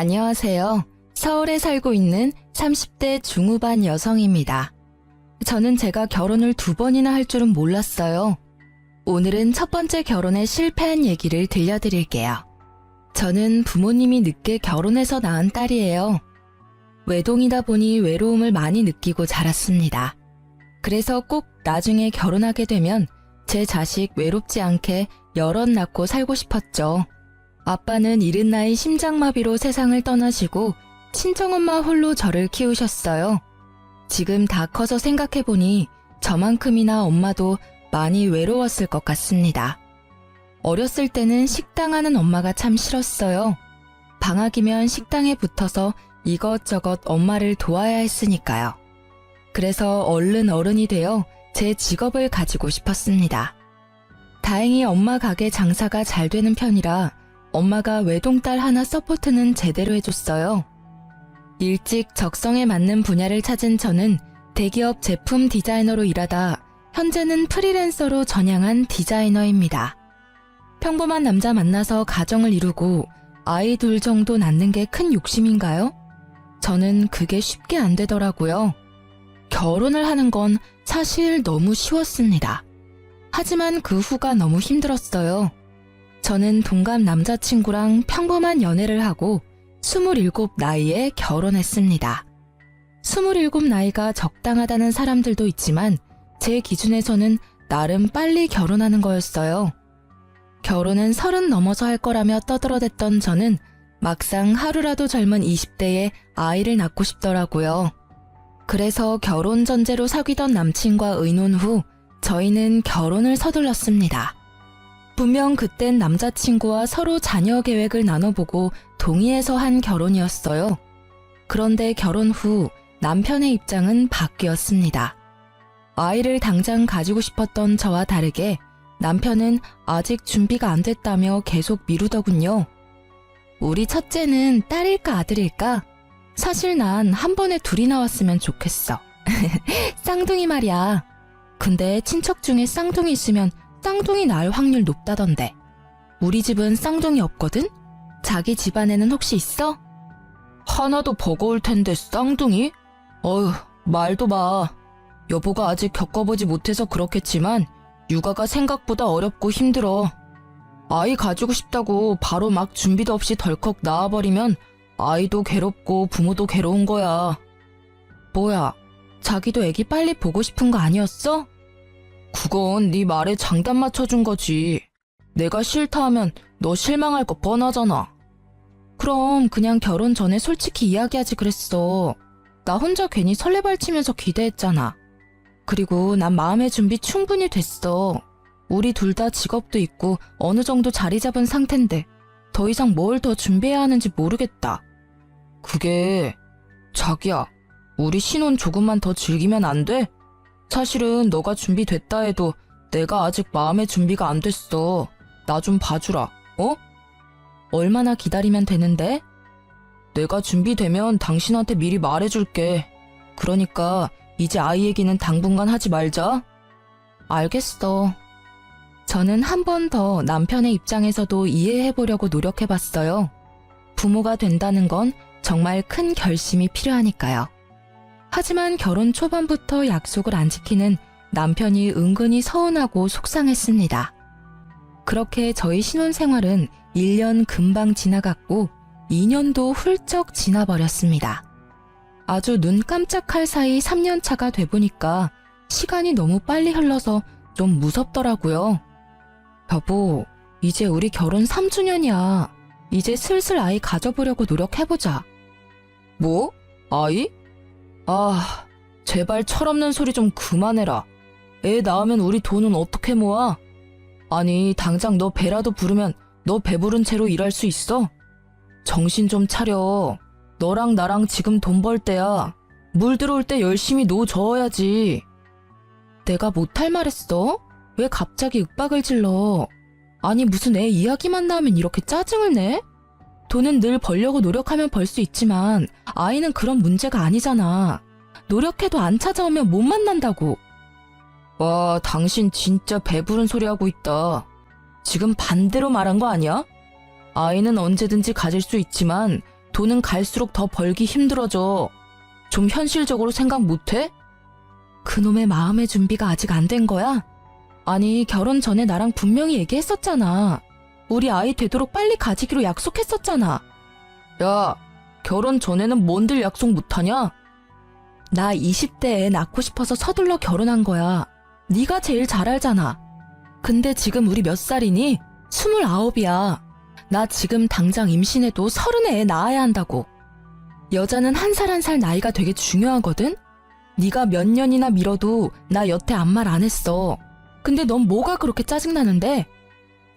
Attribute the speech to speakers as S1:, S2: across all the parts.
S1: 안녕하세요. 서울에 살고 있는 30대 중후반 여성입니다. 저는 제가 결혼을 2번이나 할 줄은 몰랐어요. 오늘은 첫 번째 결혼에 실패한 얘기를 들려드릴게요. 저는 부모님이 늦게 결혼해서 낳은 딸이에요. 외동이다 보니 외로움을 많이 느끼고 자랐습니다. 그래서 꼭 나중에 결혼하게 되면 제 자식 외롭지 않게 여럿 낳고 살고 싶었죠. 아빠는 이른 나이 심장마비로 세상을 떠나시고 친정엄마 홀로 저를 키우셨어요. 지금 다 커서 생각해보니 저만큼이나 엄마도 많이 외로웠을 것 같습니다. 어렸을 때는 식당 하는 엄마가 참 싫었어요. 방학이면 식당에 붙어서 이것저것 엄마를 도와야 했으니까요. 그래서 얼른 어른이 되어 제 직업을 가지고 싶었습니다. 다행히 엄마 가게 장사가 잘 되는 편이라 엄마가 외동딸 하나 서포트는 제대로 해줬어요. 일찍 적성에 맞는 분야를 찾은 저는 대기업 제품 디자이너로 일하다 현재는 프리랜서로 전향한 디자이너입니다. 평범한 남자 만나서 가정을 이루고 아이 둘 정도 낳는 게 큰 욕심인가요? 저는 그게 쉽게 안 되더라고요. 결혼을 하는 건 사실 너무 쉬웠습니다. 하지만 그 후가 너무 힘들었어요. 저는 동갑 남자친구랑 평범한 연애를 하고 27 나이에 결혼했습니다. 27 나이가 적당하다는 사람들도 있지만 제 기준에서는 나름 빨리 결혼하는 거였어요. 결혼은 30 넘어서 할 거라며 떠들어댔던 저는 막상 하루라도 젊은 20대에 아이를 낳고 싶더라고요. 그래서 결혼 전제로 사귀던 남친과 의논 후 저희는 결혼을 서둘렀습니다. 분명 그땐 남자친구와 서로 자녀 계획을 나눠보고 동의해서 한 결혼이었어요. 그런데 결혼 후 남편의 입장은 바뀌었습니다. 아이를 당장 가지고 싶었던 저와 다르게 남편은 아직 준비가 안 됐다며 계속 미루더군요. 우리 첫째는 딸일까 아들일까? 사실 난 한 번에 둘이 나왔으면 좋겠어. 쌍둥이 말이야. 근데 친척 중에 쌍둥이 있으면 쌍둥이 낳을 확률 높다던데. 우리 집은 쌍둥이 없거든? 자기 집안에는 혹시 있어? 하나도 버거울 텐데 쌍둥이? 어휴, 말도 마. 여보가 아직 겪어보지 못해서 그렇겠지만 육아가 생각보다 어렵고 힘들어. 아이 가지고 싶다고 바로 막 준비도 없이 덜컥 낳아버리면 아이도 괴롭고 부모도 괴로운 거야. 뭐야, 자기도 애기 빨리 보고 싶은 거 아니었어? 그건 네 말에 장단 맞춰준 거지. 내가 싫다 하면 너 실망할 거 뻔하잖아. 그럼 그냥 결혼 전에 솔직히 이야기하지 그랬어. 나 혼자 괜히 설레발치면서 기대했잖아. 그리고 난 마음의 준비 충분히 됐어. 우리 둘 다 직업도 있고 어느 정도 자리 잡은 상태인데 더 이상 뭘 더 준비해야 하는지 모르겠다. 그게... 자기야, 우리 신혼 조금만 더 즐기면 안 돼? 사실은 너가 준비됐다 해도 내가 아직 마음의 준비가 안 됐어. 나 좀 봐주라, 어? 얼마나 기다리면 되는데? 내가 준비되면 당신한테 미리 말해줄게. 그러니까 이제 아이 얘기는 당분간 하지 말자. 알겠어. 저는 한 번 더 남편의 입장에서도 이해해보려고 노력해봤어요. 부모가 된다는 건 정말 큰 결심이 필요하니까요. 하지만 결혼 초반부터 약속을 안 지키는 남편이 은근히 서운하고 속상했습니다. 그렇게 저희 신혼생활은 1년 금방 지나갔고 2년도 훌쩍 지나버렸습니다. 아주 눈 깜짝할 사이 3년 차가 돼보니까 시간이 너무 빨리 흘러서 좀 무섭더라고요. 여보, 이제 우리 결혼 3주년이야. 이제 슬슬 아이 가져보려고 노력해보자. 뭐? 아이? 아, 제발 철없는 소리 좀 그만해라. 애 낳으면 우리 돈은 어떻게 모아? 아니, 당장 너 배라도 부르면 너 배부른 채로 일할 수 있어? 정신 좀 차려. 너랑 나랑 지금 돈 벌 때야. 물 들어올 때 열심히 노 저어야지. 내가 못할 말 했어? 왜 갑자기 윽박을 질러? 아니, 무슨 애 이야기만 나오면 이렇게 짜증을 내? 돈은 늘 벌려고 노력하면 벌 수 있지만 아이는 그런 문제가 아니잖아. 노력해도 안 찾아오면 못 만난다고. 와, 당신 진짜 배부른 소리 하고 있다. 지금 반대로 말한 거 아니야? 아이는 언제든지 가질 수 있지만 돈은 갈수록 더 벌기 힘들어져. 좀 현실적으로 생각 못해? 그놈의 마음의 준비가 아직 안 된 거야? 아니, 결혼 전에 나랑 분명히 얘기했었잖아. 우리 아이 되도록 빨리 가지기로 약속했었잖아. 야, 결혼 전에는 뭔들 약속 못하냐? 나 20대에 낳고 싶어서 서둘러 결혼한 거야. 네가 제일 잘 알잖아. 근데 지금 우리 몇 살이니? 29이야. 나 지금 당장 임신해도 30에 애 낳아야 한다고. 여자는 한 살 한 살 나이가 되게 중요하거든? 네가 몇 년이나 미뤄도 나 여태 아무 말 안 했어. 근데 넌 뭐가 그렇게 짜증나는데?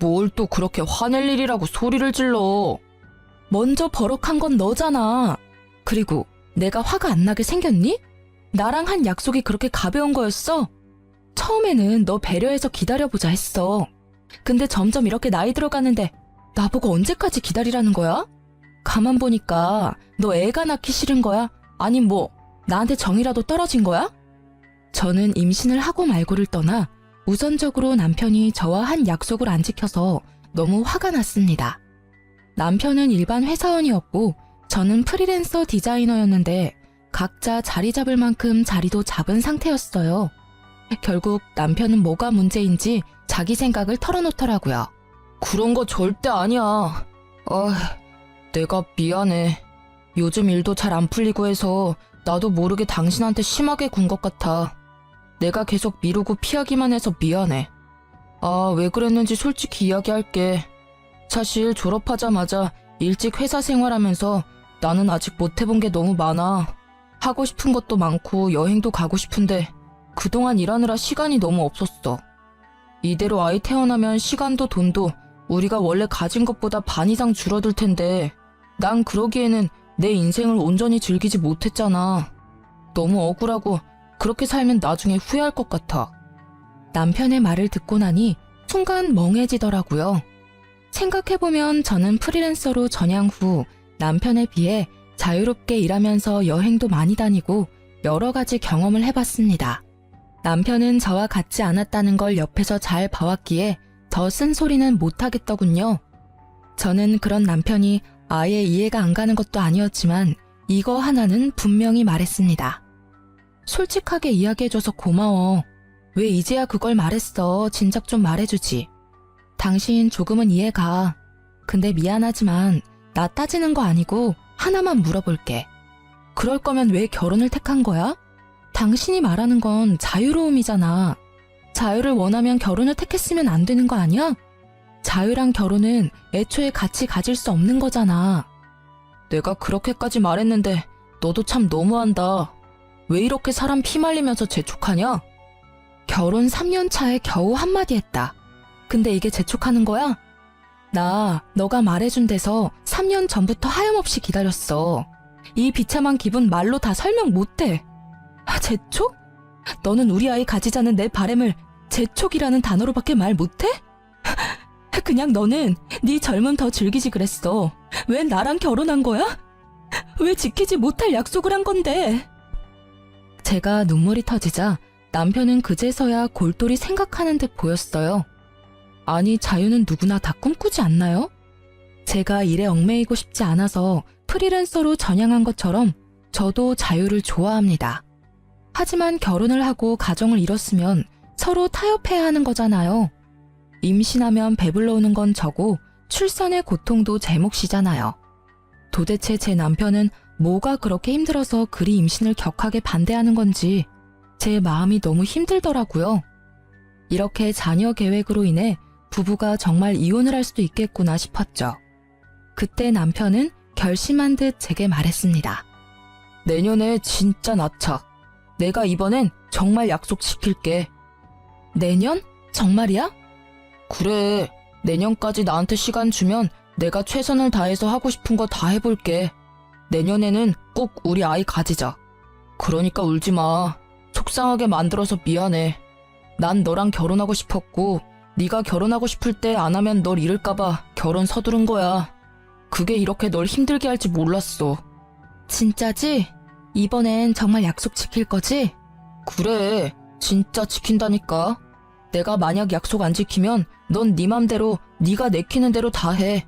S1: 뭘 또 그렇게 화낼 일이라고 소리를 질러. 먼저 버럭한 건 너잖아. 그리고 내가 화가 안 나게 생겼니? 나랑 한 약속이 그렇게 가벼운 거였어? 처음에는 너 배려해서 기다려보자 했어. 근데 점점 이렇게 나이 들어가는데 나보고 언제까지 기다리라는 거야? 가만 보니까 너 애가 낳기 싫은 거야? 아님 뭐 나한테 정이라도 떨어진 거야? 저는 임신을 하고 말고를 떠나 우선적으로 남편이 저와 한 약속을 안 지켜서 너무 화가 났습니다. 남편은 일반 회사원이었고 저는 프리랜서 디자이너였는데 각자 자리 잡을 만큼 자리도 잡은 상태였어요. 결국 남편은 뭐가 문제인지 자기 생각을 털어놓더라고요. 그런 거 절대 아니야. 내가 미안해. 요즘 일도 잘 안 풀리고 해서 나도 모르게 당신한테 심하게 군 것 같아. 내가 계속 미루고 피하기만 해서 미안해. 왜 그랬는지 솔직히 이야기할게. 사실 졸업하자마자 일찍 회사 생활하면서 나는 아직 못 해본 게 너무 많아. 하고 싶은 것도 많고 여행도 가고 싶은데 그동안 일하느라 시간이 너무 없었어. 이대로 아이 태어나면 시간도 돈도 우리가 원래 가진 것보다 반 이상 줄어들 텐데 난 그러기에는 내 인생을 온전히 즐기지 못했잖아. 너무 억울하고 그렇게 살면 나중에 후회할 것 같아. 남편의 말을 듣고 나니 순간 멍해지더라고요. 생각해보면 저는 프리랜서로 전향 후 남편에 비해 자유롭게 일하면서 여행도 많이 다니고 여러 가지 경험을 해봤습니다. 남편은 저와 같지 않았다는 걸 옆에서 잘 봐왔기에 더 쓴소리는 못하겠더군요. 저는 그런 남편이 아예 이해가 안 가는 것도 아니었지만 이거 하나는 분명히 말했습니다. 솔직하게 이야기해줘서 고마워. 왜 이제야 그걸 말했어? 진작 좀 말해주지. 당신 조금은 이해가. 근데 미안하지만 나 따지는 거 아니고 하나만 물어볼게. 그럴 거면 왜 결혼을 택한 거야? 당신이 말하는 건 자유로움이잖아. 자유를 원하면 결혼을 택했으면 안 되는 거 아니야? 자유랑 결혼은 애초에 같이 가질 수 없는 거잖아. 내가 그렇게까지 말했는데 너도 참 너무한다. 왜 이렇게 사람 피말리면서 재촉하냐? 결혼 3년 차에 겨우 한마디 했다. 근데 이게 재촉하는 거야? 나 너가 말해준 데서 3년 전부터 하염없이 기다렸어. 이 비참한 기분 말로 다 설명 못해. 재촉? 너는 우리 아이 가지자는 내 바램을 재촉이라는 단어로밖에 말 못해? 그냥 너는 네 젊음 더 즐기지 그랬어. 왜 나랑 결혼한 거야? 왜 지키지 못할 약속을 한 건데? 제가 눈물이 터지자 남편은 그제서야 골똘히 생각하는 듯 보였어요. 아니, 자유는 누구나 다 꿈꾸지 않나요? 제가 일에 얽매이고 싶지 않아서 프리랜서로 전향한 것처럼 저도 자유를 좋아합니다. 하지만 결혼을 하고 가정을 이뤘으면 서로 타협해야 하는 거잖아요. 임신하면 배불러 오는 건 저고 출산의 고통도 제 몫이잖아요. 도대체 제 남편은 뭐가 그렇게 힘들어서 그리 임신을 격하게 반대하는 건지 제 마음이 너무 힘들더라고요. 이렇게 자녀 계획으로 인해 부부가 정말 이혼을 할 수도 있겠구나 싶었죠. 그때 남편은 결심한 듯 제게 말했습니다. 내년에 진짜 낳자. 내가 이번엔 정말 약속 지킬게. 내년? 정말이야? 그래. 내년까지 나한테 시간 주면 내가 최선을 다해서 하고 싶은 거 다 해볼게. 내년에는 꼭 우리 아이 가지자. 그러니까 울지 마. 속상하게 만들어서 미안해. 난 너랑 결혼하고 싶었고 네가 결혼하고 싶을 때 안 하면 널 잃을까봐 결혼 서두른 거야. 그게 이렇게 널 힘들게 할지 몰랐어. 진짜지? 이번엔 정말 약속 지킬 거지? 그래, 진짜 지킨다니까. 내가 만약 약속 안 지키면 넌 네 맘대로 네가 내키는 대로 다 해.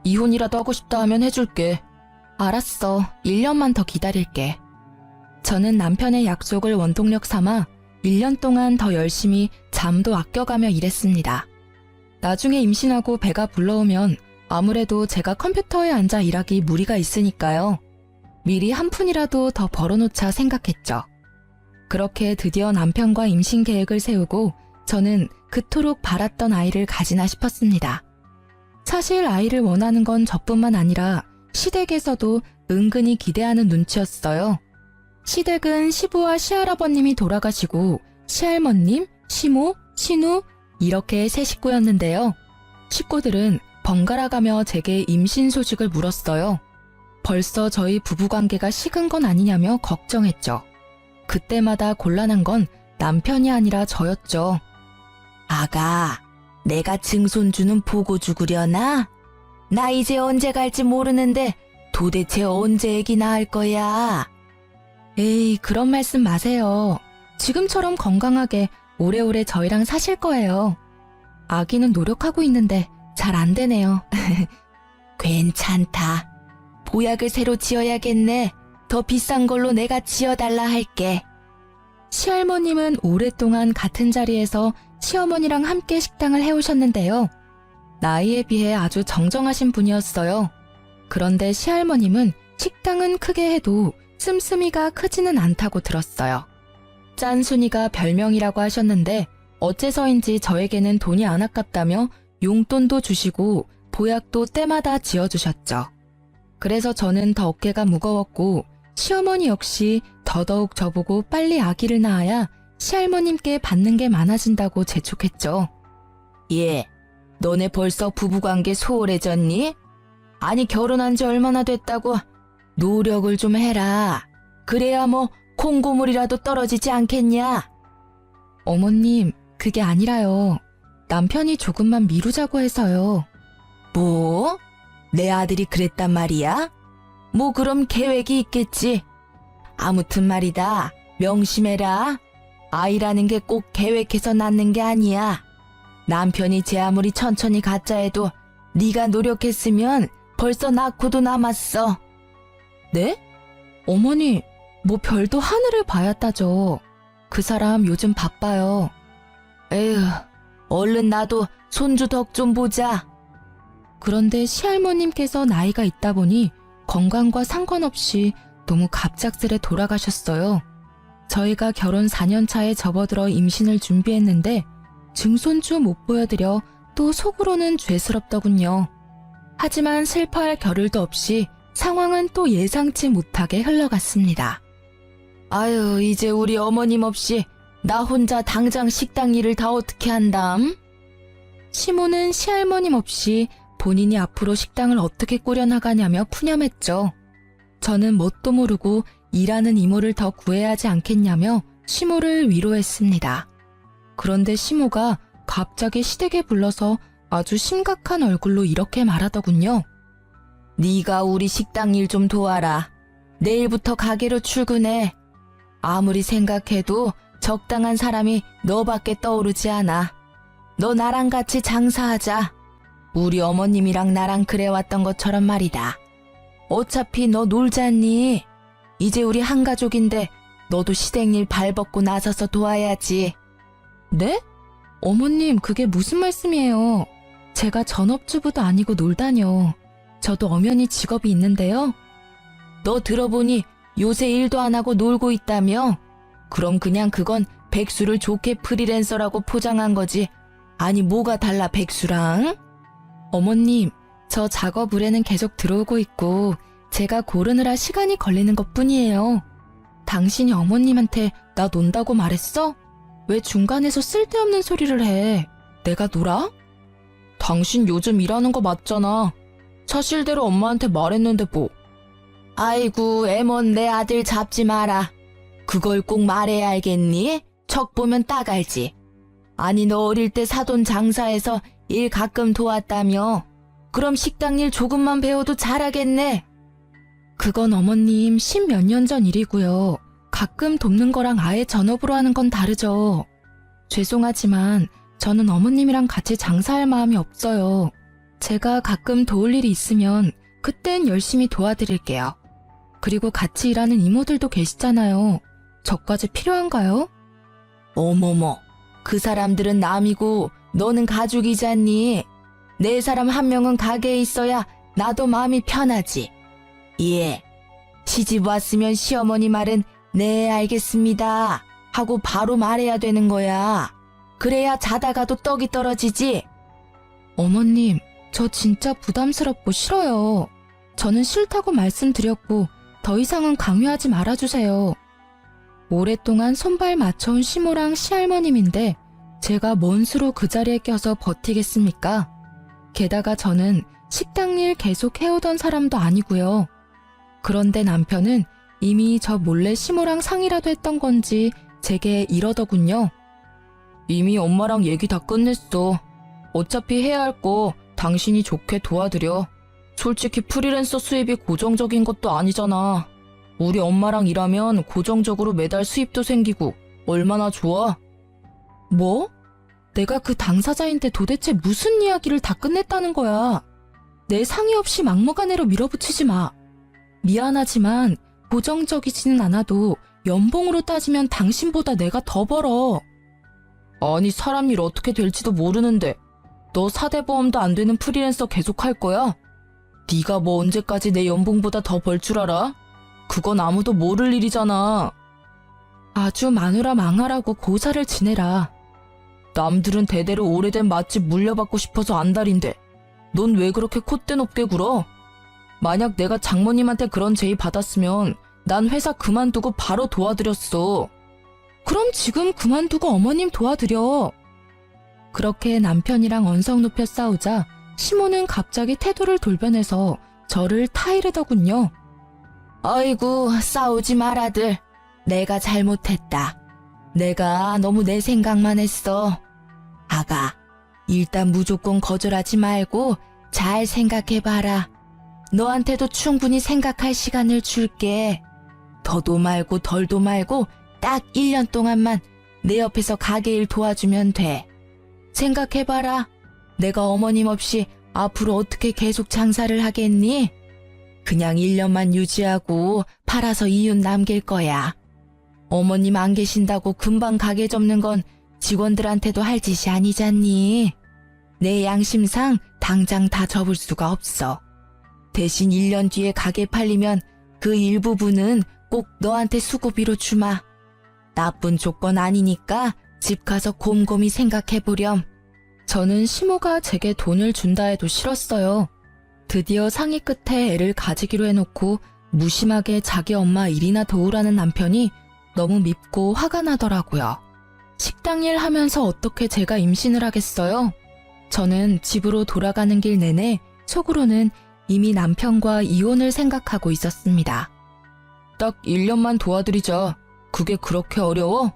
S1: 이혼이라도 하고 싶다 하면 해줄게. 알았어. 1년만 더 기다릴게. 저는 남편의 약속을 원동력 삼아 1년 동안 더 열심히 잠도 아껴가며 일했습니다. 나중에 임신하고 배가 불러오면 아무래도 제가 컴퓨터에 앉아 일하기 무리가 있으니까요. 미리 한 푼이라도 더 벌어놓자 생각했죠. 그렇게 드디어 남편과 임신 계획을 세우고 저는 그토록 바랐던 아이를 가지나 싶었습니다. 사실 아이를 원하는 건 저뿐만 아니라 시댁에서도 은근히 기대하는 눈치였어요. 시댁은 시부와 시할아버님이 돌아가시고 시할머님, 시모, 시누 이렇게 세 식구였는데요. 식구들은 번갈아가며 제게 임신 소식을 물었어요. 벌써 저희 부부관계가 식은 건 아니냐며 걱정했죠. 그때마다 곤란한 건 남편이 아니라 저였죠. 아가, 내가 증손주는 보고 죽으려나? 나 이제 언제 갈지 모르는데 도대체 언제 애기 낳을 거야? 에이, 그런 말씀 마세요. 지금처럼 건강하게 오래오래 저희랑 사실 거예요. 아기는 노력하고 있는데 잘 안 되네요. 괜찮다. 보약을 새로 지어야겠네. 더 비싼 걸로 내가 지어달라 할게. 시할머님은 오랫동안 같은 자리에서 시어머니랑 함께 식당을 해오셨는데요. 나이에 비해 아주 정정하신 분이었어요. 그런데 시할머님은 식당은 크게 해도 씀씀이가 크지는 않다고 들었어요. 짠순이가 별명이라고 하셨는데 어째서인지 저에게는 돈이 안 아깝다며 용돈도 주시고 보약도 때마다 지어주셨죠. 그래서 저는 더 어깨가 무거웠고 시어머니 역시 더더욱 저보고 빨리 아기를 낳아야 시할머님께 받는 게 많아진다고 재촉했죠. 예, 너네 벌써 부부관계 소홀해졌니? 아니 결혼한 지 얼마나 됐다고 노력을 좀 해라. 그래야 뭐 콩고물이라도 떨어지지 않겠냐? 어머님, 그게 아니라요. 남편이 조금만 미루자고 해서요. 뭐? 내 아들이 그랬단 말이야? 뭐 그럼 계획이 있겠지. 아무튼 말이다. 명심해라. 아이라는 게 꼭 계획해서 낳는 게 아니야. 남편이 제 아무리 천천히 갖자 해도 네가 노력했으면 벌써 낳고도 남았어. 네? 어머니, 뭐 별도 하늘을 봐야 따져. 그 사람 요즘 바빠요. 에휴, 얼른 나도 손주 덕 좀 보자. 그런데 시할머님께서 나이가 있다 보니 건강과 상관없이 너무 갑작스레 돌아가셨어요. 저희가 결혼 4년 차에 접어들어 임신을 준비했는데 증손주 못 보여드려 또 속으로는 죄스럽더군요. 하지만 슬퍼할 겨를도 없이 상황은 또 예상치 못하게 흘러갔습니다. 아유, 이제 우리 어머님 없이 나 혼자 당장 식당 일을 다 어떻게 한담? 시모는 시할머님 없이 본인이 앞으로 식당을 어떻게 꾸려나가냐며 푸념했죠. 저는 뭣도 모르고 일하는 이모를 더 구해야 하지 않겠냐며 시모를 위로했습니다. 그런데 시모가 갑자기 시댁에 불러서 아주 심각한 얼굴로 이렇게 말하더군요. 네가 우리 식당 일 좀 도와라. 내일부터 가게로 출근해. 아무리 생각해도 적당한 사람이 너밖에 떠오르지 않아. 너 나랑 같이 장사하자. 우리 어머님이랑 나랑 그래왔던 것처럼 말이다. 어차피 너 놀잖니. 이제 우리 한 가족인데 너도 시댁일 발벗고 나서서 도와야지. 네? 어머님, 그게 무슨 말씀이에요? 제가 전업주부도 아니고 놀다뇨. 저도 엄연히 직업이 있는데요. 너 들어보니 요새 일도 안 하고 놀고 있다며? 그럼 그냥 그건 백수를 좋게 프리랜서라고 포장한 거지. 아니 뭐가 달라 백수랑? 어머님, 저 작업 의뢰는 계속 들어오고 있고 제가 고르느라 시간이 걸리는 것뿐이에요. 당신이 어머님한테 나 논다고 말했어? 왜 중간에서 쓸데없는 소리를 해? 내가 놀아? 당신 요즘 일하는 거 맞잖아. 사실대로 엄마한테 말했는데 뭐. 아이고, 애먼 내 아들 잡지 마라. 그걸 꼭 말해야 알겠니? 척 보면 딱 알지. 아니 너 어릴 때 사돈 장사해서 일 가끔 도왔다며. 그럼 식당 일 조금만 배워도 잘하겠네. 그건 어머님 10몇 년 전 일이고요. 가끔 돕는 거랑 아예 전업으로 하는 건 다르죠. 죄송하지만 저는 어머님이랑 같이 장사할 마음이 없어요. 제가 가끔 도울 일이 있으면 그땐 열심히 도와드릴게요. 그리고 같이 일하는 이모들도 계시잖아요. 저까지 필요한가요? 어머머, 그 사람들은 남이고 너는 가족이잖니. 내 사람 한 명은 가게에 있어야 나도 마음이 편하지. 예, 시집 왔으면 시어머니 말은 네 알겠습니다 하고 바로 말해야 되는 거야. 그래야 자다가도 떡이 떨어지지. 어머님, 저 진짜 부담스럽고 싫어요. 저는 싫다고 말씀드렸고 더 이상은 강요하지 말아주세요. 오랫동안 손발 맞춰온 시모랑 시할머님인데 제가 뭔 수로 그 자리에 껴서 버티겠습니까? 게다가 저는 식당 일 계속 해오던 사람도 아니고요. 그런데 남편은 이미 저 몰래 시모랑 상의라도 했던 건지 제게 이러더군요. 이미 엄마랑 얘기 다 끝냈어. 어차피 해야 할 거 당신이 좋게 도와드려. 솔직히 프리랜서 수입이 고정적인 것도 아니잖아. 우리 엄마랑 일하면 고정적으로 매달 수입도 생기고 얼마나 좋아? 뭐? 내가 그 당사자인데 도대체 무슨 이야기를 다 끝냈다는 거야? 내 상의 없이 막무가내로 밀어붙이지 마. 미안하지만 고정적이지는 않아도 연봉으로 따지면 당신보다 내가 더 벌어. 아니, 사람 일 어떻게 될지도 모르는데 너 사대보험도 안 되는 프리랜서 계속 할 거야? 네가 뭐 언제까지 내 연봉보다 더 벌 줄 알아? 그건 아무도 모를 일이잖아. 아주 마누라 망하라고 고사를 지내라. 남들은 대대로 오래된 맛집 물려받고 싶어서 안달인데 넌 왜 그렇게 콧대 높게 굴어? 만약 내가 장모님한테 그런 제의 받았으면 난 회사 그만두고 바로 도와드렸어. 그럼 지금 그만두고 어머님 도와드려. 그렇게 남편이랑 언성 높여 싸우자 시모는 갑자기 태도를 돌변해서 저를 타이르더군요. 아이고, 싸우지 마라들. 내가 잘못했다. 내가 너무 내 생각만 했어. 아가, 일단 무조건 거절하지 말고 잘 생각해봐라. 너한테도 충분히 생각할 시간을 줄게. 더도 말고 덜도 말고 딱 1년 동안만 내 옆에서 가게 일 도와주면 돼. 생각해봐라. 내가 어머님 없이 앞으로 어떻게 계속 장사를 하겠니? 그냥 1년만 유지하고 팔아서 이윤 남길 거야. 어머님 안 계신다고 금방 가게 접는 건 직원들한테도 할 짓이 아니잖니. 내 양심상 당장 다 접을 수가 없어. 대신 1년 뒤에 가게 팔리면 그 일부분은 꼭 너한테 수고비로 주마. 나쁜 조건 아니니까 집 가서 곰곰이 생각해보렴. 저는 시모가 제게 돈을 준다 해도 싫었어요. 드디어 상의 끝에 애를 가지기로 해놓고 무심하게 자기 엄마 일이나 도우라는 남편이 너무 밉고 화가 나더라고요. 식당 일 하면서 어떻게 제가 임신을 하겠어요? 저는 집으로 돌아가는 길 내내 속으로는 이미 남편과 이혼을 생각하고 있었습니다. 딱 1년만 도와드리자. 그게 그렇게 어려워?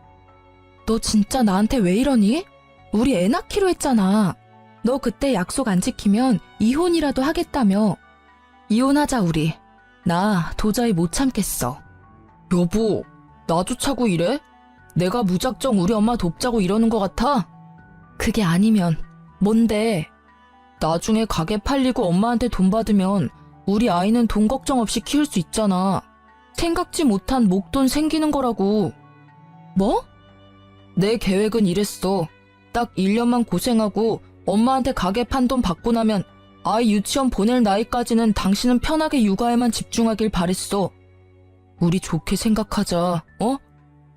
S1: 너 진짜 나한테 왜 이러니? 우리 애 낳기로 했잖아. 너 그때 약속 안 지키면 이혼이라도 하겠다며. 이혼하자 우리. 나 도저히 못 참겠어. 여보, 나조차고 이래? 내가 무작정 우리 엄마 돕자고 이러는 것 같아? 그게 아니면 뭔데? 나중에 가게 팔리고 엄마한테 돈 받으면 우리 아이는 돈 걱정 없이 키울 수 있잖아. 생각지 못한 목돈 생기는 거라고. 뭐? 내 계획은 이랬어. 딱 1년만 고생하고 엄마한테 가게 판 돈 받고 나면 아이 유치원 보낼 나이까지는 당신은 편하게 육아에만 집중하길 바랬어. 우리 좋게 생각하자, 어?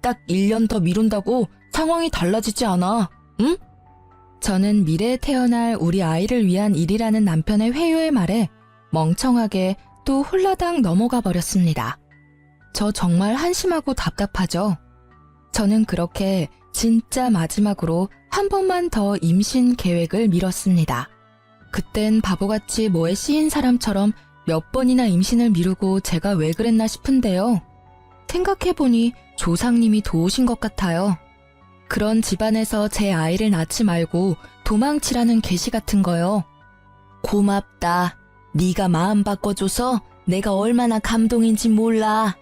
S1: 딱 1년 더 미룬다고 상황이 달라지지 않아, 응? 저는 미래에 태어날 우리 아이를 위한 일이라는 남편의 회유의 말에 멍청하게 또 홀라당 넘어가 버렸습니다. 저 정말 한심하고 답답하죠. 저는 그렇게 진짜 마지막으로 한 번만 더 임신 계획을 미뤘습니다. 그땐 바보같이 뭐에 씌인 사람처럼 몇 번이나 임신을 미루고 제가 왜 그랬나 싶은데요. 생각해보니 조상님이 도우신 것 같아요. 그런 집안에서 제 아이를 낳지 말고 도망치라는 계시 같은 거요. 고맙다. 네가 마음 바꿔줘서 내가 얼마나 감동인지 몰라.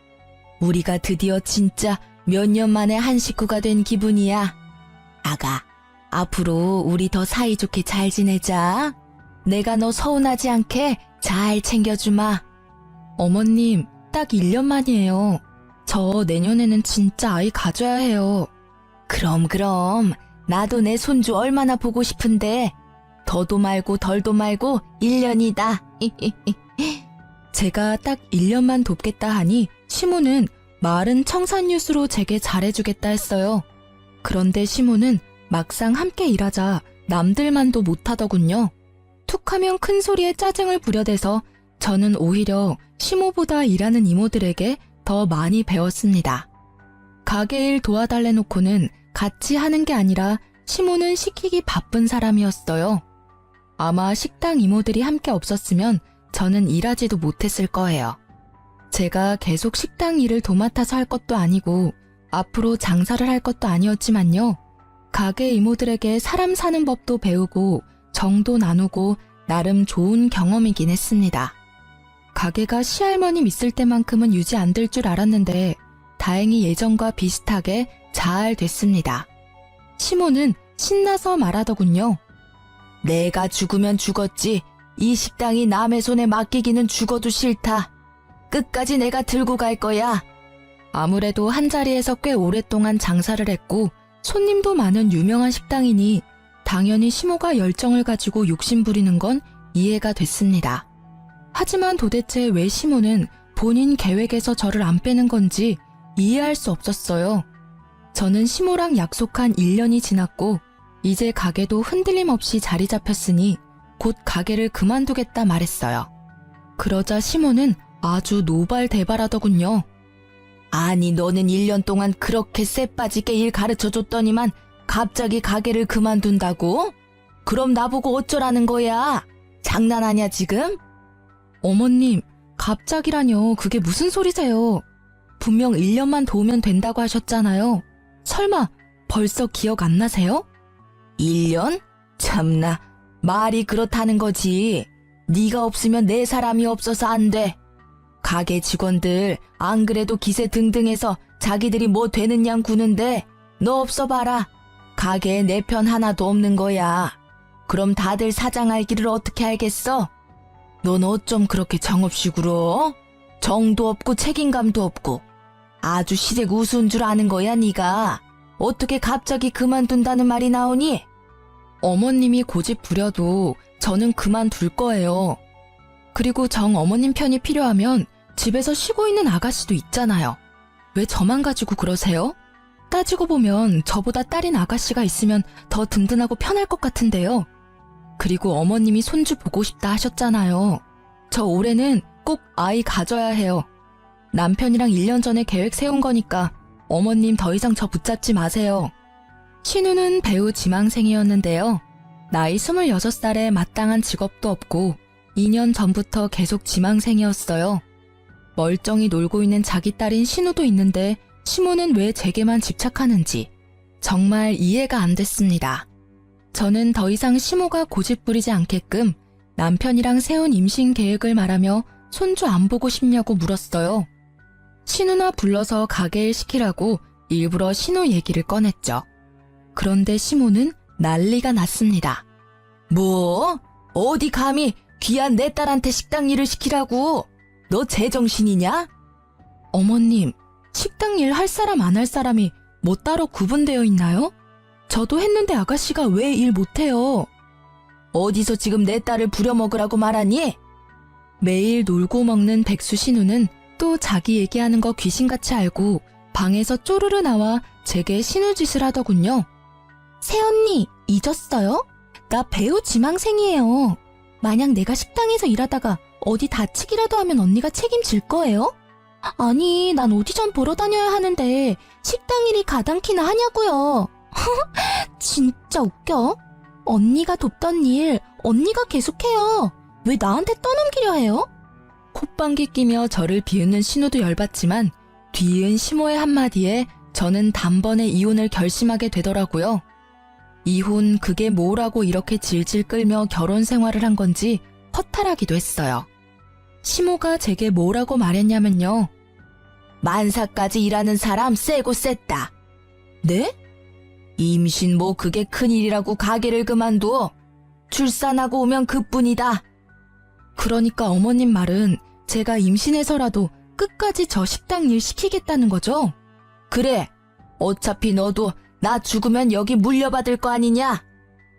S1: 우리가 드디어 진짜 몇 년 만에 한 식구가 된 기분이야. 아가, 앞으로 우리 더 사이좋게 잘 지내자. 내가 너 서운하지 않게 잘 챙겨주마. 어머님, 딱 1년 만이에요. 저 내년에는 진짜 아이 가져야 해요. 그럼 나도 내 손주 얼마나 보고 싶은데 더도 말고 덜도 말고 1년이다. 제가 딱 1년만 돕겠다 하니 시모는 마을은 청산유수로 제게 잘해주겠다 했어요. 그런데 시모는 막상 함께 일하자 남들만도 못하더군요. 툭하면 큰 소리에 짜증을 부려대서 저는 오히려 시모보다 일하는 이모들에게 더 많이 배웠습니다. 가게 일 도와달래 놓고는 같이 하는 게 아니라 시모는 시키기 바쁜 사람이었어요. 아마 식당 이모들이 함께 없었으면 저는 일하지도 못했을 거예요. 제가 계속 식당 일을 도맡아서 할 것도 아니고 앞으로 장사를 할 것도 아니었지만요. 가게 이모들에게 사람 사는 법도 배우고 정도 나누고 나름 좋은 경험이긴 했습니다. 가게가 시할머님 있을 때만큼은 유지 안 될 줄 알았는데 다행히 예전과 비슷하게 잘 됐습니다. 시모는 신나서 말하더군요. 내가 죽으면 죽었지. 이 식당이 남의 손에 맡기기는 죽어도 싫다. 끝까지 내가 들고 갈 거야. 아무래도 한자리에서 꽤 오랫동안 장사를 했고 손님도 많은 유명한 식당이니 당연히 시모가 열정을 가지고 욕심 부리는 건 이해가 됐습니다. 하지만 도대체 왜 시모는 본인 계획에서 저를 안 빼는 건지 이해할 수 없었어요. 저는 시모랑 약속한 1년이 지났고 이제 가게도 흔들림 없이 자리 잡혔으니 곧 가게를 그만두겠다 말했어요. 그러자 시모는 아주 노발대발하더군요. 아니 너는 1년 동안 그렇게 쎄빠지게 일 가르쳐줬더니만 갑자기 가게를 그만둔다고? 그럼 나보고 어쩌라는 거야? 장난하냐 지금? 어머님, 갑자기라뇨. 그게 무슨 소리세요? 분명 1년만 도우면 된다고 하셨잖아요. 설마 벌써 기억 안 나세요? 1년? 참나, 말이 그렇다는 거지. 네가 없으면 내 사람이 없어서 안 돼. 가게 직원들 안 그래도 기세 등등해서 자기들이 뭐 되는 양 구는데 너 없어 봐라. 가게에 내 편 하나도 없는 거야. 그럼 다들 사장할 길을 어떻게 알겠어? 넌 어쩜 그렇게 정없이 굴어? 정도 없고 책임감도 없고 아주 시댁 우스운 줄 아는 거야 네가. 어떻게 갑자기 그만둔다는 말이 나오니? 어머님이 고집 부려도 저는 그만둘 거예요. 그리고 정 어머님 편이 필요하면 집에서 쉬고 있는 아가씨도 있잖아요. 왜 저만 가지고 그러세요? 따지고 보면 저보다 딸인 아가씨가 있으면 더 든든하고 편할 것 같은데요. 그리고 어머님이 손주 보고 싶다 하셨잖아요. 저 올해는 꼭 아이 가져야 해요. 남편이랑 1년 전에 계획 세운 거니까 어머님 더 이상 저 붙잡지 마세요. 신우는 배우 지망생이었는데요. 나이 26살에 마땅한 직업도 없고 2년 전부터 계속 지망생이었어요. 멀쩡히 놀고 있는 자기 딸인 신우도 있는데 시모는 왜 제게만 집착하는지 정말 이해가 안 됐습니다. 저는 더 이상 시모가 고집 부리지 않게끔 남편이랑 세운 임신 계획을 말하며 손주 안 보고 싶냐고 물었어요. 신우나 불러서 가게 일 시키라고 일부러 신우 얘기를 꺼냈죠. 그런데 시모는 난리가 났습니다. 뭐? 어디 감히 귀한 내 딸한테 식당 일을 시키라고? 너 제정신이냐? 어머님, 식당 일 할 사람 안 할 사람이 뭐 따로 구분되어 있나요? 저도 했는데 아가씨가 왜 일 못해요? 어디서 지금 내 딸을 부려먹으라고 말하니? 매일 놀고 먹는 백수 신우는 또 자기 얘기하는 거 귀신같이 알고 방에서 쪼르르 나와 제게 신우짓을 하더군요. 새언니, 잊었어요? 나 배우 지망생이에요. 만약 내가 식당에서 일하다가 어디 다치기라도 하면 언니가 책임질 거예요? 아니, 난 오디션 보러 다녀야 하는데 식당 일이 가당키나 하냐고요. 진짜 웃겨. 언니가 돕던 일 언니가 계속해요. 왜 나한테 떠넘기려 해요? 콧방귀 끼며 저를 비웃는 신우도 열받지만 뒤이은 시모의 한마디에 저는 단번에 이혼을 결심하게 되더라고요. 이혼 그게 뭐라고 이렇게 질질 끌며 결혼 생활을 한 건지 허탈하기도 했어요. 시모가 제게 뭐라고 말했냐면요. 만사까지 일하는 사람 세고 셌다. 네? 임신 뭐 그게 큰일이라고 가게를 그만둬. 출산하고 오면 그뿐이다. 그러니까 어머님 말은 제가 임신해서라도 끝까지 저 식당 일 시키겠다는 거죠? 그래. 어차피 너도 나 죽으면 여기 물려받을 거 아니냐?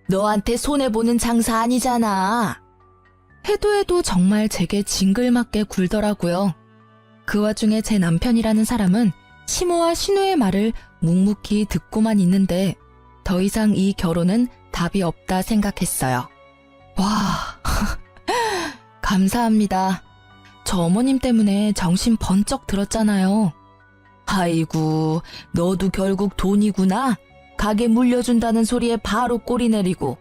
S1: 너한테 손해보는 장사 아니잖아. 해도 정말 제게 징글맞게 굴더라고요. 그 와중에 제 남편이라는 사람은 시모와 신우의 말을 묵묵히 듣고만 있는데 더 이상 이 결혼은 답이 없다 생각했어요. 와, 감사합니다. 저 어머님 때문에 정신 번쩍 들었잖아요. 아이고, 너도 결국 돈이구나. 가게 물려준다는 소리에 바로 꼬리 내리고.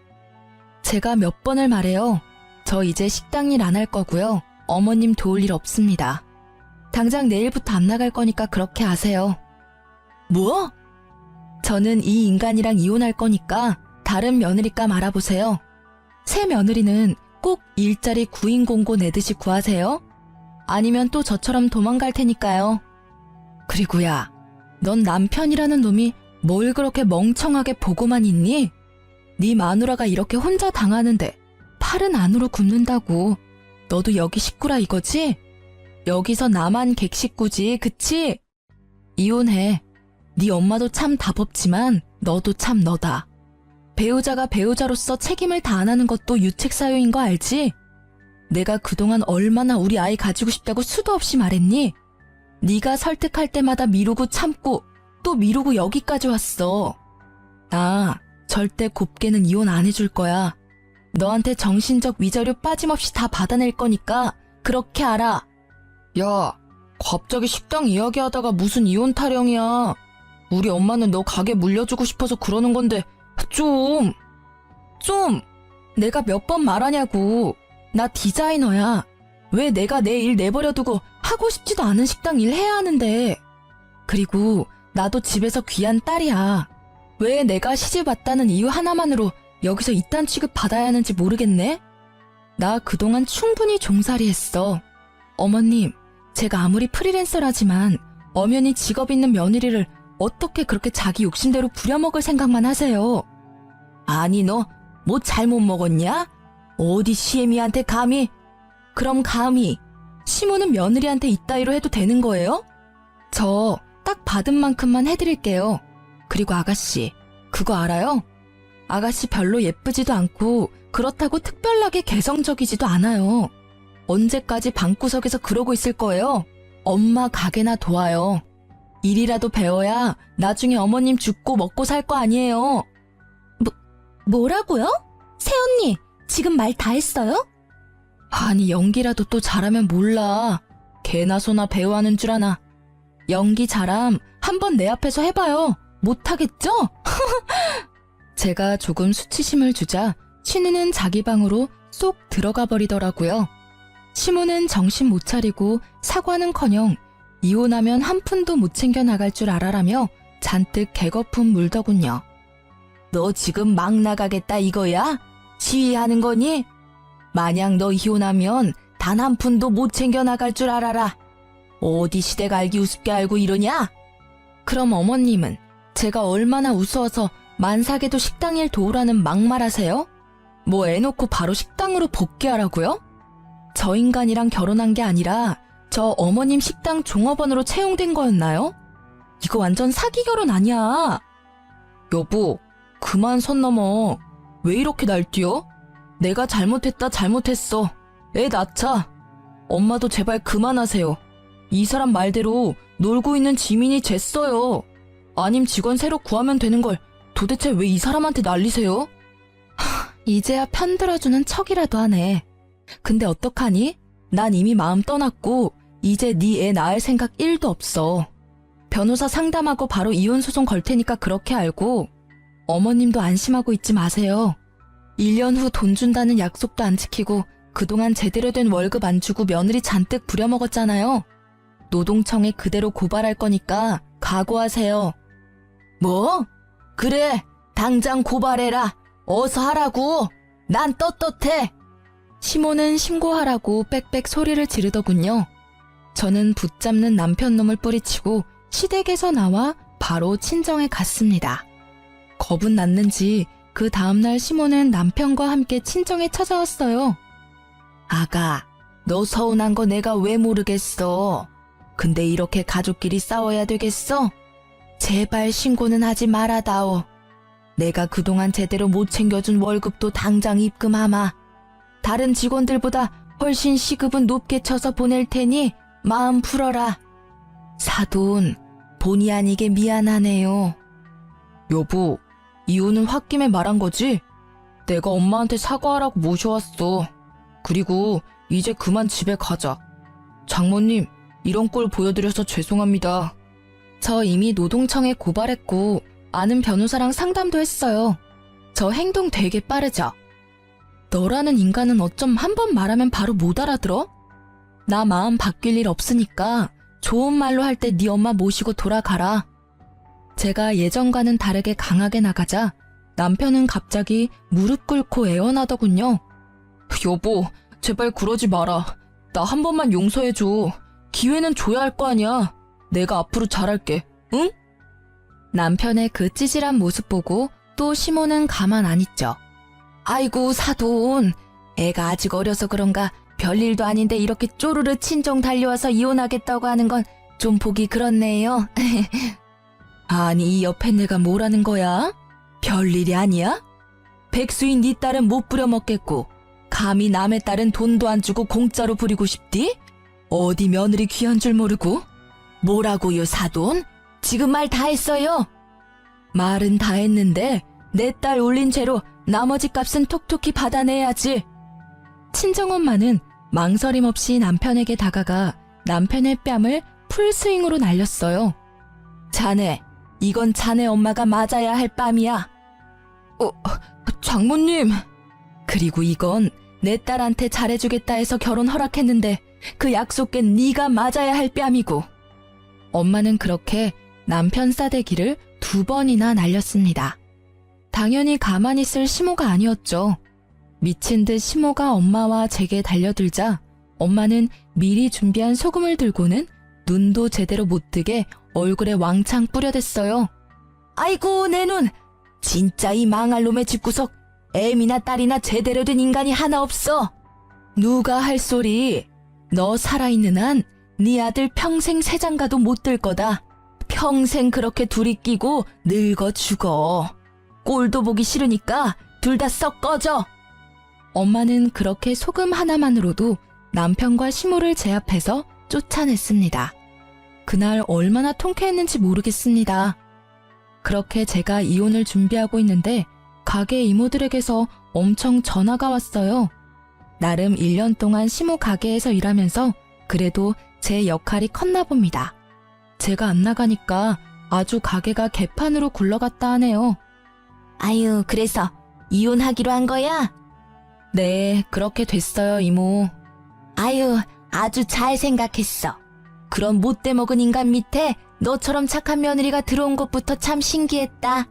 S1: 제가 몇 번을 말해요. 저 이제 식당 일 안 할 거고요. 어머님 도울 일 없습니다. 당장 내일부터 안 나갈 거니까 그렇게 하세요. 뭐? 저는 이 인간이랑 이혼할 거니까 다른 며느리감 알아보세요. 새 며느리는 꼭 일자리 구인 공고 내듯이 구하세요. 아니면 또 저처럼 도망갈 테니까요. 그리고 야, 넌 남편이라는 놈이 뭘 그렇게 멍청하게 보고만 있니? 네 마누라가 이렇게 혼자 당하는데 팔은 안으로 굽는다고. 너도 여기 식구라 이거지? 여기서 나만 객식구지, 그치? 이혼해. 네 엄마도 참 답 없지만 너도 참 너다. 배우자가 배우자로서 책임을 다하는 것도 유책사유인 거 알지? 내가 그동안 얼마나 우리 아이 가지고 싶다고 수도 없이 말했니? 네가 설득할 때마다 미루고 참고 또 미루고 여기까지 왔어. 나 절대 곱게는 이혼 안 해줄 거야. 너한테 정신적 위자료 빠짐없이 다 받아낼 거니까 그렇게 알아. 야, 갑자기 식당 이야기하다가 무슨 이혼 타령이야. 우리 엄마는 너 가게 물려주고 싶어서 그러는 건데 좀 내가 몇 번 말하냐고. 나 디자이너야. 왜 내가 내 일 내버려두고 하고 싶지도 않은 식당 일 해야 하는데. 그리고 나도 집에서 귀한 딸이야. 왜 내가 시집 왔다는 이유 하나만으로 여기서 이딴 취급 받아야 하는지 모르겠네. 나 그동안 충분히 종살이 했어. 어머님, 제가 아무리 프리랜서라지만 엄연히 직업 있는 며느리를 어떻게 그렇게 자기 욕심대로 부려먹을 생각만 하세요. 아니 너 뭐 잘못 먹었냐? 어디 시애미한테 감히? 그럼 감히 시모는 며느리한테 이따위로 해도 되는 거예요? 저 딱 받은 만큼만 해드릴게요. 그리고 아가씨, 그거 알아요? 아가씨 별로 예쁘지도 않고 그렇다고 특별하게 개성적이지도 않아요. 언제까지 방구석에서 그러고 있을 거예요? 엄마 가게나 도와요. 일이라도 배워야 나중에 어머님 죽고 먹고 살 거 아니에요. 뭐라고요? 새언니, 지금 말 다 했어요? 아니, 연기라도 또 잘하면 몰라. 개나 소나 배우하는 줄 아나. 연기 잘함 한번 내 앞에서 해봐요. 못하겠죠? 제가 조금 수치심을 주자 신우는 자기 방으로 쏙 들어가 버리더라고요. 시모는 정신 못 차리고 사과는커녕 이혼하면 한 푼도 못 챙겨 나갈 줄 알아라며 잔뜩 개거품 물더군요. 너 지금 막 나가겠다 이거야? 시위하는 거니? 만약 너 이혼하면 단 한 푼도 못 챙겨 나갈 줄 알아라. 어디 시댁 알기 우습게 알고 이러냐? 그럼 어머님은 제가 얼마나 우스워서 만삭에도 식당 일 도우라는 막말하세요? 뭐 애놓고 바로 식당으로 복귀하라고요? 저 인간이랑 결혼한 게 아니라 저 어머님 식당 종업원으로 채용된 거였나요? 이거 완전 사기 결혼 아니야. 여보, 그만 선 넘어. 왜 이렇게 날뛰어? 내가 잘못했어. 애 낳자. 엄마도 제발 그만하세요. 이 사람 말대로 놀고 있는 지민이 쟀어요. 아님 직원 새로 구하면 되는 걸 도대체 왜 이 사람한테 난리세요? 이제야 편들어주는 척이라도 하네. 근데 어떡하니? 난 이미 마음 떠났고 이제 네 애 낳을 생각 1도 없어. 변호사 상담하고 바로 이혼 소송 걸 테니까 그렇게 알고 어머님도 안심하고 있지 마세요. 1년 후 돈 준다는 약속도 안 지키고 그동안 제대로 된 월급 안 주고 며느리 잔뜩 부려먹었잖아요. 노동청에 그대로 고발할 거니까 각오하세요. 뭐? 그래, 당장 고발해라. 어서 하라고. 난 떳떳해. 시모는 신고하라고 빽빽 소리를 지르더군요. 저는 붙잡는 남편 놈을 뿌리치고 시댁에서 나와 바로 친정에 갔습니다. 겁은 났는지 그 다음날 시모는 남편과 함께 친정에 찾아왔어요. 아가, 너 서운한 거 내가 왜 모르겠어. 근데 이렇게 가족끼리 싸워야 되겠어? 제발 신고는 하지 말아다오. 내가 그동안 제대로 못 챙겨준 월급도 당장 입금하마. 다른 직원들보다 훨씬 시급은 높게 쳐서 보낼 테니 마음 풀어라. 사돈, 본의 아니게 미안하네요. 여보, 이유는 홧김에 말한 거지? 내가 엄마한테 사과하라고 모셔왔어. 그리고 이제 그만 집에 가자. 장모님, 이런 꼴 보여드려서 죄송합니다. 저 이미 노동청에 고발했고 아는 변호사랑 상담도 했어요. 저 행동 되게 빠르죠? 너라는 인간은 어쩜 한 번 말하면 바로 못 알아들어? 나 마음 바뀔 일 없으니까 좋은 말로 할 때 네 엄마 모시고 돌아가라. 제가 예전과는 다르게 강하게 나가자 남편은 갑자기 무릎 꿇고 애원하더군요. 여보, 제발 그러지 마라. 나 한 번만 용서해줘. 기회는 줘야 할 거 아니야. 내가 앞으로 잘할게, 응? 남편의 그 찌질한 모습 보고 또 시모는 가만 안 있죠. 아이고 사돈, 애가 아직 어려서 그런가 별일도 아닌데 이렇게 쪼르르 친정 달려와서 이혼하겠다고 하는 건 좀 보기 그렇네요. 아니, 이 옆에 내가 뭐라는 거야? 별일이 아니야? 백수인 네 딸은 못 부려먹겠고 감히 남의 딸은 돈도 안 주고 공짜로 부리고 싶디? 어디 며느리 귀한 줄 모르고? 뭐라고요 사돈? 지금 말 다 했어요. 말은 다 했는데 내 딸 올린 죄로 나머지 값은 톡톡히 받아내야지. 친정엄마는 망설임 없이 남편에게 다가가 남편의 뺨을 풀스윙으로 날렸어요. 자네, 이건 자네 엄마가 맞아야 할 뺨이야. 장모님. 그리고 이건 내 딸한테 잘해주겠다 해서 결혼 허락했는데 그 약속 깬 네가 맞아야 할 뺨이고. 엄마는 그렇게 남편 싸대기를 2번이나 날렸습니다. 당연히 가만히 있을 시모가 아니었죠. 미친 듯 시모가 엄마와 제게 달려들자 엄마는 미리 준비한 소금을 들고는 눈도 제대로 못 뜨게 얼굴에 왕창 뿌려댔어요. 아이고 내 눈! 진짜 이 망할 놈의 집구석 애미나 딸이나 제대로 된 인간이 하나 없어. 누가 할 소리. 너 살아있는 한 네 아들 평생 새장가도 못 들 거다. 평생 그렇게 둘이 끼고 늙어 죽어. 꼴도 보기 싫으니까 둘 다 썩 꺼져. 엄마는 그렇게 소금 하나만으로도 남편과 시모를 제압해서 쫓아냈습니다. 그날 얼마나 통쾌했는지 모르겠습니다. 그렇게 제가 이혼을 준비하고 있는데 가게 이모들에게서 엄청 전화가 왔어요. 나름 1년 동안 시모 가게에서 일하면서 그래도 제 역할이 컸나 봅니다. 제가 안 나가니까 아주 가게가 개판으로 굴러갔다 하네요. 아유, 그래서 이혼하기로 한 거야? 네, 그렇게 됐어요, 이모. 아유, 아주 잘 생각했어. 그런 못돼 먹은 인간 밑에 너처럼 착한 며느리가 들어온 것부터 참 신기했다.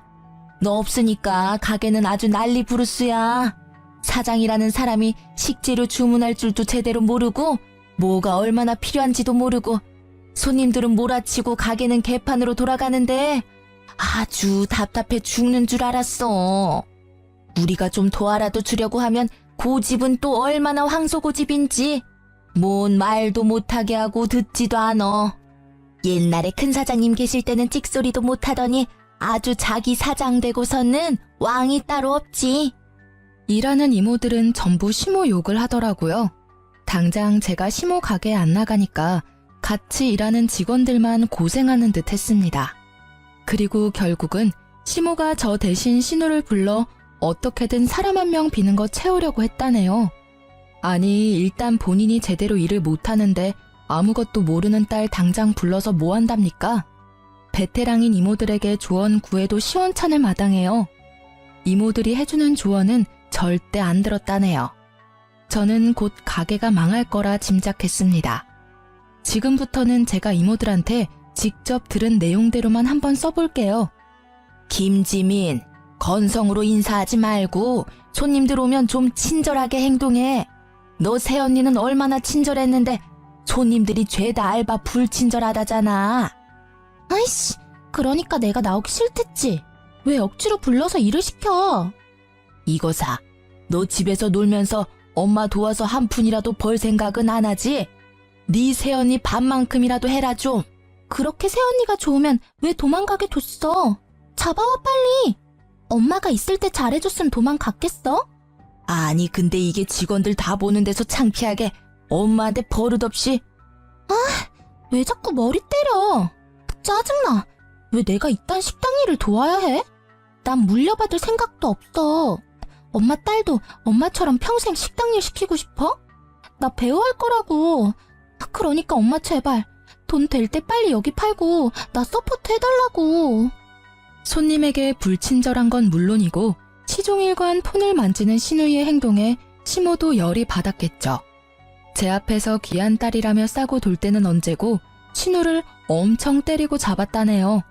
S1: 너 없으니까 가게는 아주 난리 부르스야. 사장이라는 사람이 식재료 주문할 줄도 제대로 모르고 뭐가 얼마나 필요한지도 모르고 손님들은 몰아치고 가게는 개판으로 돌아가는데 아주 답답해 죽는 줄 알았어. 우리가 좀 도와라도 주려고 하면 고집은 또 얼마나 황소고집인지 뭔 말도 못하게 하고 듣지도 않어. 옛날에 큰 사장님 계실 때는 찍소리도 못하더니 아주 자기 사장 되고서는 왕이 따로 없지. 일하는 이모들은 전부 시모 욕을 하더라고요. 당장 제가 시모 가게에 안 나가니까 같이 일하는 직원들만 고생하는 듯 했습니다. 그리고 결국은 시모가 저 대신 신우를 불러 어떻게든 사람 한 명 비는 거 채우려고 했다네요. 아니, 일단 본인이 제대로 일을 못하는데 아무것도 모르는 딸 당장 불러서 뭐 한답니까? 베테랑인 이모들에게 조언 구해도 시원찮을 마당에요. 이모들이 해주는 조언은 절대 안 들었다네요. 저는 곧 가게가 망할 거라 짐작했습니다. 지금부터는 제가 이모들한테 직접 들은 내용대로만 한번 써볼게요. 김지민, 건성으로 인사하지 말고 손님들 오면 좀 친절하게 행동해. 너 새언니는 얼마나 친절했는데 손님들이 죄다 알바 불친절하다잖아. 아이씨, 그러니까 내가 나오기 싫댔지. 왜 억지로 불러서 일을 시켜? 이거사, 너 집에서 놀면서 엄마 도와서 한 푼이라도 벌 생각은 안 하지? 네 새언니 밥만큼이라도 해라 좀. 그렇게 새언니가 좋으면 왜 도망가게 뒀어? 잡아와 빨리. 엄마가 있을 때 잘해줬으면 도망갔겠어? 아니 근데 이게 직원들 다 보는 데서 창피하게 엄마한테 버릇없이. 아, 왜 자꾸 머리 때려. 짜증나. 왜 내가 이딴 식당 일을 도와야 해? 난 물려받을 생각도 없어. 엄마 딸도 엄마처럼 평생 식당 일 시키고 싶어? 나 배우할 거라고. 그러니까 엄마 제발 돈 될 때 빨리 여기 팔고 나 서포트 해달라고. 손님에게 불친절한 건 물론이고 시종일관 폰을 만지는 신우이의 행동에 시모도 열이 받았겠죠. 제 앞에서 귀한 딸이라며 싸고 돌 때는 언제고 신우를 엄청 때리고 잡았다네요.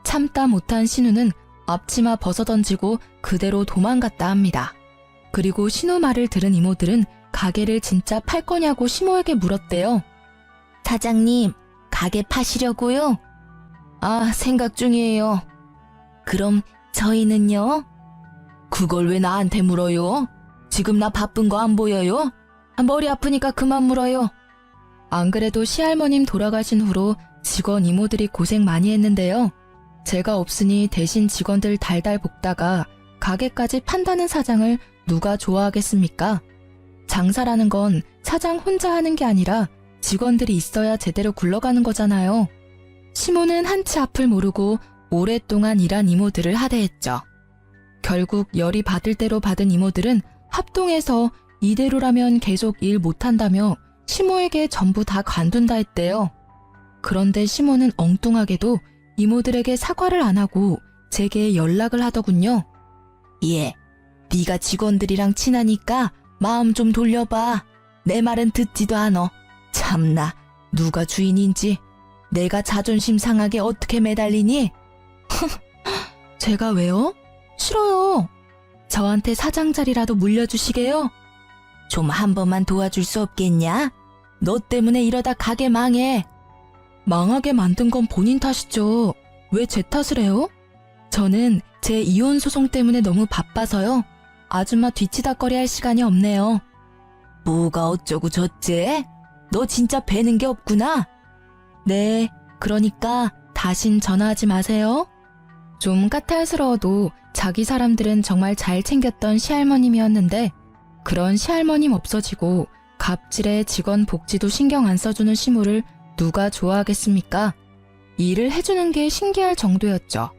S1: 참다 못한 신우는 앞치마 벗어던지고 그대로 도망갔다 합니다. 그리고 신우 말을 들은 이모들은 가게를 진짜 팔 거냐고 시모에게 물었대요. 사장님, 가게 파시려고요? 아, 생각 중이에요. 그럼 저희는요? 그걸 왜 나한테 물어요? 지금 나 바쁜 거 안 보여요? 머리 아프니까 그만 물어요. 안 그래도 시할머님 돌아가신 후로 직원 이모들이 고생 많이 했는데요. 제가 없으니 대신 직원들 달달 볶다가 가게까지 판다는 사장을 누가 좋아하겠습니까? 장사라는 건 사장 혼자 하는 게 아니라 직원들이 있어야 제대로 굴러가는 거잖아요. 시모는 한치 앞을 모르고 오랫동안 일한 이모들을 하대했죠. 결국 열이 받을 대로 받은 이모들은 합동해서 이대로라면 계속 일 못한다며 시모에게 전부 다 관둔다 했대요. 그런데 시모는 엉뚱하게도 이모들에게 사과를 안 하고 제게 연락을 하더군요. 예, 네가 직원들이랑 친하니까 마음 좀 돌려봐. 내 말은 듣지도 않어. 참나, 누가 주인인지. 내가 자존심 상하게 어떻게 매달리니? 제가 왜요? 싫어요. 저한테 사장 자리라도 물려주시게요? 좀 한 번만 도와줄 수 없겠냐? 너 때문에 이러다 가게 망해. 망하게 만든 건 본인 탓이죠. 왜 제 탓을 해요? 저는 제 이혼 소송 때문에 너무 바빠서요. 아줌마 뒤치다꺼리 할 시간이 없네요. 뭐가 어쩌고 저째? 너 진짜 배는 게 없구나. 네, 그러니까 다신 전화하지 마세요. 좀 까탈스러워도 자기 사람들은 정말 잘 챙겼던 시할머님이었는데 그런 시할머님 없어지고 갑질에 직원 복지도 신경 안 써주는 시무를 누가 좋아하겠습니까? 일을 해주는 게 신기할 정도였죠.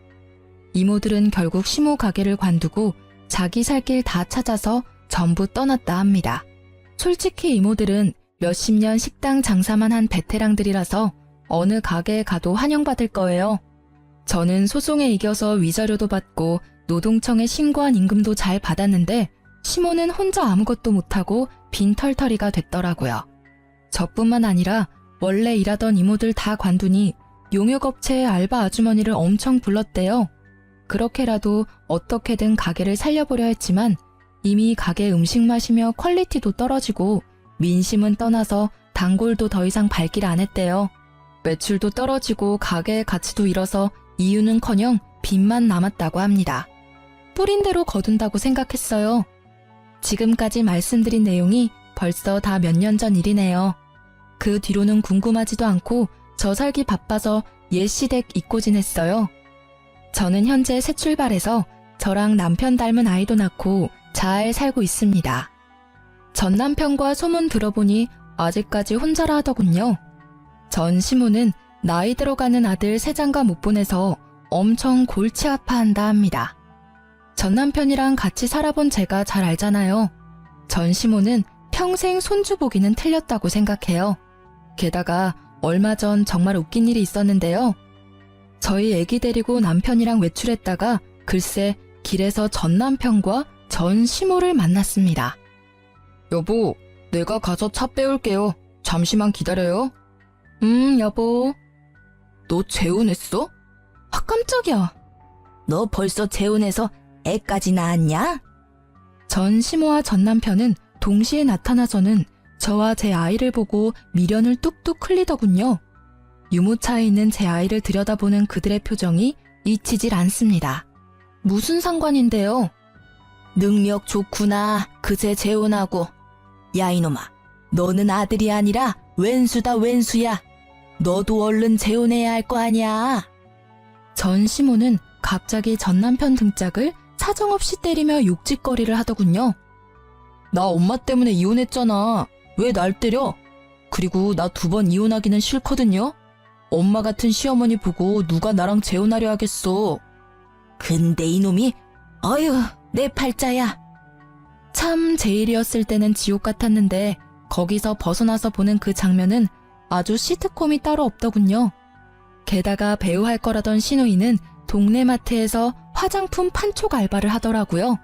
S1: 이모들은 결국 시모 가게를 관두고 자기 살 길 다 찾아서 전부 떠났다 합니다. 솔직히 이모들은 몇십 년 식당 장사만 한 베테랑들이라서 어느 가게에 가도 환영받을 거예요. 저는 소송에 이겨서 위자료도 받고 노동청에 신고한 임금도 잘 받았는데 시모는 혼자 아무것도 못하고 빈털터리가 됐더라고요. 저뿐만 아니라 원래 일하던 이모들 다 관두니 용역업체의 알바 아주머니를 엄청 불렀대요. 그렇게라도 어떻게든 가게를 살려보려 했지만 이미 가게 음식 맛이며 퀄리티도 떨어지고 민심은 떠나서 단골도 더 이상 발길 안 했대요. 매출도 떨어지고 가게의 가치도 잃어서 이유는커녕 빚만 남았다고 합니다. 뿌린 대로 거둔다고 생각했어요. 지금까지 말씀드린 내용이 벌써 다 몇 년 전 일이네요. 그 뒤로는 궁금하지도 않고 저 살기 바빠서 옛 시댁 잊고 지냈어요. 저는 현재 새 출발해서 저랑 남편 닮은 아이도 낳고 잘 살고 있습니다. 전 남편과 소문 들어보니 아직까지 혼자라 하더군요. 전 시모는 나이 들어가는 아들 세장가 못 보내서 엄청 골치 아파한다 합니다. 전 남편이랑 같이 살아본 제가 잘 알잖아요. 전 시모는 평생 손주 보기는 틀렸다고 생각해요. 게다가 얼마 전 정말 웃긴 일이 있었는데요. 저희 애기 데리고 남편이랑 외출했다가 글쎄 길에서 전 남편과 전 시모를 만났습니다. 여보, 내가 가서 차 빼올게요. 잠시만 기다려요. 여보. 너 재혼했어? 아, 깜짝이야. 너 벌써 재혼해서 애까지 낳았냐? 전 시모와 전 남편은 동시에 나타나서는 저와 제 아이를 보고 미련을 뚝뚝 흘리더군요. 유모차에 있는 제 아이를 들여다보는 그들의 표정이 잊히질 않습니다. 무슨 상관인데요? 능력 좋구나. 그제 재혼하고. 야 이놈아, 너는 아들이 아니라 왼수다 왼수야. 너도 얼른 재혼해야 할 거 아니야. 전시모는 갑자기 전 남편 등짝을 사정없이 때리며 욕짓거리를 하더군요. 나 엄마 때문에 이혼했잖아. 왜 날 때려? 그리고 나 2번 이혼하기는 싫거든요. 엄마 같은 시어머니 보고 누가 나랑 재혼하려 하겠어. 근데 이놈이 어휴 내 팔자야. 참 제 일이었을 때는 지옥 같았는데 거기서 벗어나서 보는 그 장면은 아주 시트콤이 따로 없더군요. 게다가 배우 할 거라던 신우이는 동네 마트에서 화장품 판촉 알바를 하더라고요.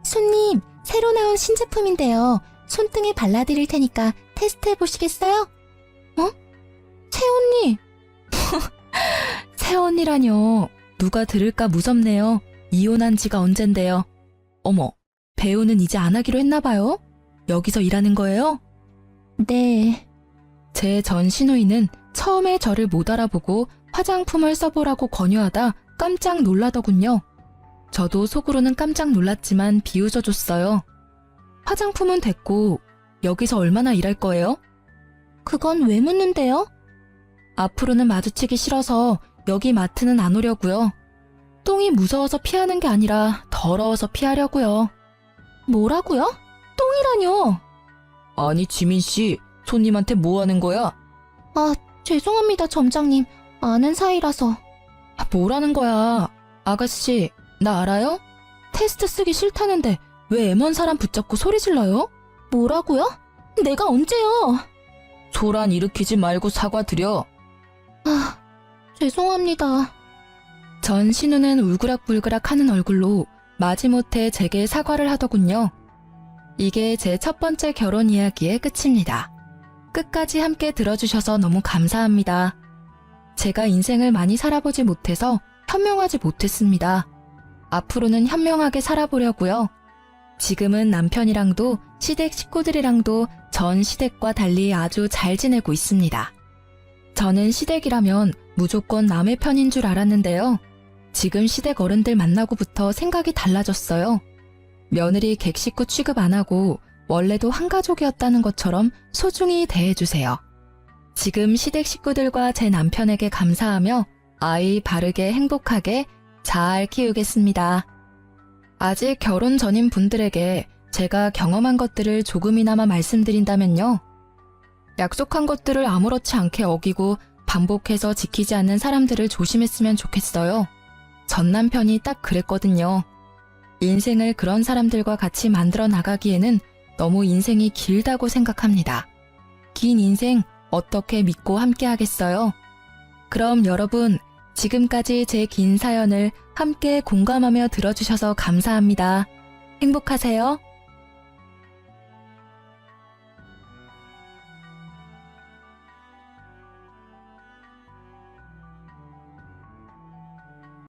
S1: 손님, 새로 나온 신제품인데요. 손등에 발라드릴 테니까 테스트해 보시겠어요? 어? 새언니! 새언니라뇨. 누가 들을까 무섭네요. 이혼한 지가 언젠데요. 어머, 배우는 이제 안 하기로 했나봐요? 여기서 일하는 거예요? 네. 제 전 신우이는 처음에 저를 못 알아보고 화장품을 써보라고 권유하다 깜짝 놀라더군요. 저도 속으로는 깜짝 놀랐지만 비웃어줬어요. 화장품은 됐고 여기서 얼마나 일할 거예요? 그건 왜 묻는데요? 앞으로는 마주치기 싫어서 여기 마트는 안 오려고요. 똥이 무서워서 피하는 게 아니라 더러워서 피하려고요. 뭐라고요? 똥이라뇨? 아니 지민씨, 손님한테 뭐 하는 거야? 아, 죄송합니다 점장님. 아는 사이라서. 뭐라는 거야? 아가씨, 나 알아요? 테스트 쓰기 싫다는데 왜 애먼 사람 붙잡고 소리 질러요? 뭐라고요? 내가 언제요? 소란 일으키지 말고 사과드려. 아, 죄송합니다. 전 신우는 울그락불그락 하는 얼굴로 마지못해 제게 사과를 하더군요. 이게 제 첫 번째 결혼 이야기의 끝입니다. 끝까지 함께 들어주셔서 너무 감사합니다. 제가 인생을 많이 살아보지 못해서 현명하지 못했습니다. 앞으로는 현명하게 살아보려고요. 지금은 남편이랑도 시댁 식구들이랑도 전 시댁과 달리 아주 잘 지내고 있습니다. 저는 시댁이라면 무조건 남의 편인 줄 알았는데요. 지금 시댁 어른들 만나고부터 생각이 달라졌어요. 며느리 객식구 취급 안 하고 원래도 한 가족이었다는 것처럼 소중히 대해주세요. 지금 시댁 식구들과 제 남편에게 감사하며 아이 바르게 행복하게 잘 키우겠습니다. 아직 결혼 전인 분들에게 제가 경험한 것들을 조금이나마 말씀드린다면요. 약속한 것들을 아무렇지 않게 어기고 반복해서 지키지 않는 사람들을 조심했으면 좋겠어요. 전 남편이 딱 그랬거든요. 인생을 그런 사람들과 같이 만들어 나가기에는 너무 인생이 길다고 생각합니다. 긴 인생 어떻게 믿고 함께 하겠어요? 그럼 여러분, 지금까지 제 긴 사연을 함께 공감하며 들어주셔서 감사합니다. 행복하세요.